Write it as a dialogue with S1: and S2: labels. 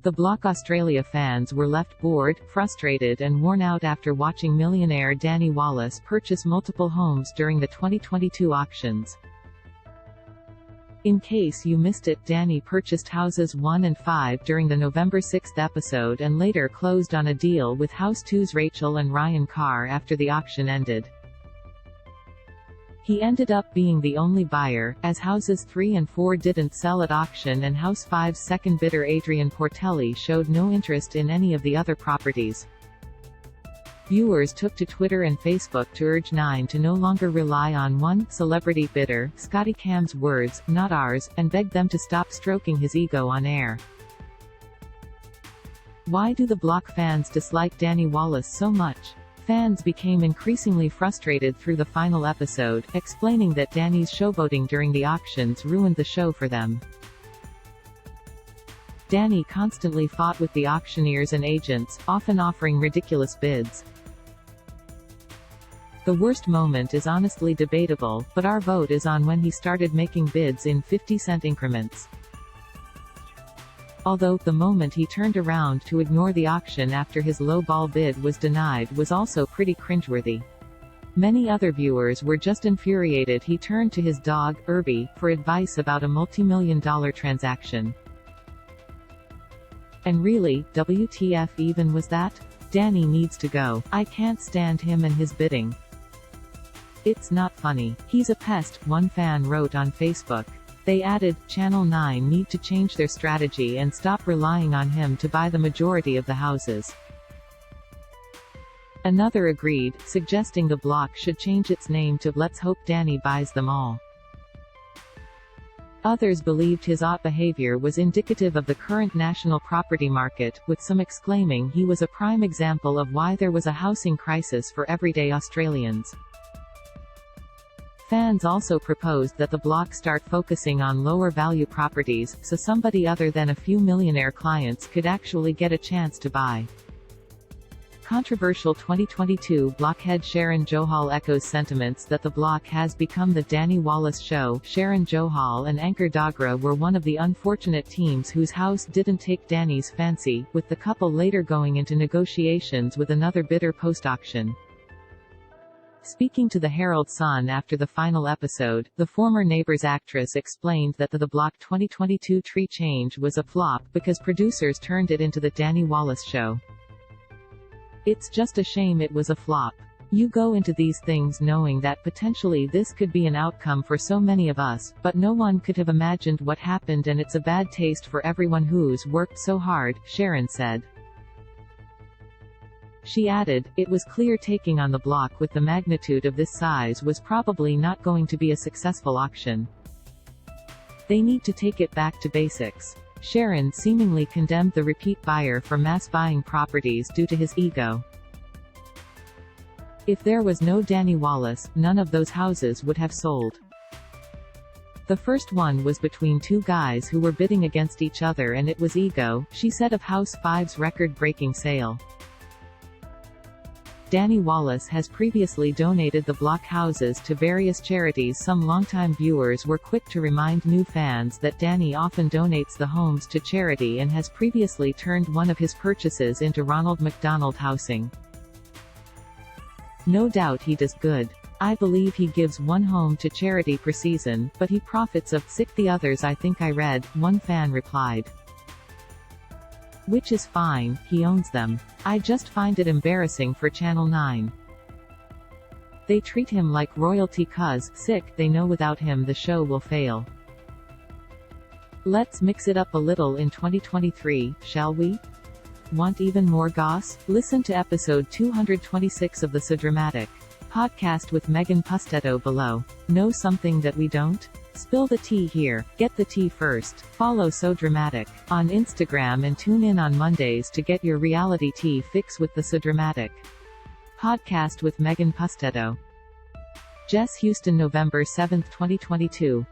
S1: The Block Australia fans were left bored, frustrated and worn out after watching millionaire Danny Wallis purchase multiple homes during the 2022 auctions. In case you missed it, Danny purchased houses 1 and 5 during the November 6 episode and later closed on a deal with House 2's Rachel and Ryan Carr after the auction ended. He ended up being the only buyer, as houses 3 and 4 didn't sell at auction and House 5's second bidder Adrian Portelli showed no interest in any of the other properties. Viewers took to Twitter and Facebook to urge Nine to no longer rely on one celebrity bidder, Scotty Cam's words, not ours, and begged them to stop stroking his ego on air. Why do the Block fans dislike Danny Wallis so much? Fans became increasingly frustrated through the final episode, explaining that Danny's showboating during the auctions ruined the show for them. Danny constantly fought with the auctioneers and agents, often offering ridiculous bids. The worst moment is honestly debatable, but our vote is on when he started making bids in 50-cent increments. Although, the moment he turned around to ignore the auction after his low-ball bid was denied was also pretty cringeworthy. Many other viewers were just infuriated he turned to his dog, Irby, for advice about a multi-million-dollar transaction. And really, WTF even was that? Danny needs to go. I can't stand him and his bidding. It's not funny. He's a pest, one fan wrote on Facebook. They added, Channel 9 need to change their strategy and stop relying on him to buy the majority of the houses. Another agreed, suggesting the block should change its name to Let's Hope Danny Buys Them All. Others believed his odd behavior was indicative of the current national property market, with some exclaiming he was a prime example of why there was a housing crisis for everyday Australians. Fans also proposed that the block start focusing on lower-value properties, so somebody other than a few millionaire clients could actually get a chance to buy. Controversial 2022 blockhead Sharon Johal echoes sentiments that the block has become the Danny Wallis show. Sharon Johal and anchor Dogra were one of the unfortunate teams whose house didn't take Danny's fancy, with the couple later going into negotiations with another bidder post-auction. Speaking to the Herald Sun after the final episode, the former Neighbours actress explained that the Block 2022 tree change was a flop because producers turned it into the Danny Wallis show. It's just a shame it was a flop. You go into these things knowing that potentially this could be an outcome for so many of us, but no one could have imagined what happened and it's a bad taste for everyone who's worked so hard, Sharon said. She added, it was clear taking on the block with the magnitude of this size was probably not going to be a successful auction. They need to take it back to basics. Sharon seemingly condemned the repeat buyer for mass buying properties due to his ego. If there was no Danny Wallis, none of those houses would have sold. The first one was between two guys who were bidding against each other and it was ego, she said of House 5's record-breaking sale. Danny Wallis has previously donated the block houses to various charities. Some longtime viewers were quick to remind new fans that Danny often donates the homes to charity and has previously turned one of his purchases into Ronald McDonald Housing. No doubt he does good. I believe he gives one home to charity per season, but he profits of the others I think I read, one fan replied. Which is fine, he owns them. I just find it embarrassing for Channel 9. They treat him like royalty cuz, they know without him the show will fail. Let's mix it up a little in 2023, shall we? Want even more goss? Listen to episode 226 of the So Dramatic podcast with Megan Pustetto below. Know something that we don't? Spill the tea here. Get the tea first. Follow So Dramatic on Instagram and tune in on Mondays to get your reality tea fix with the So Dramatic podcast with Megan Pustetto. Jess Houston, November 7, 2022.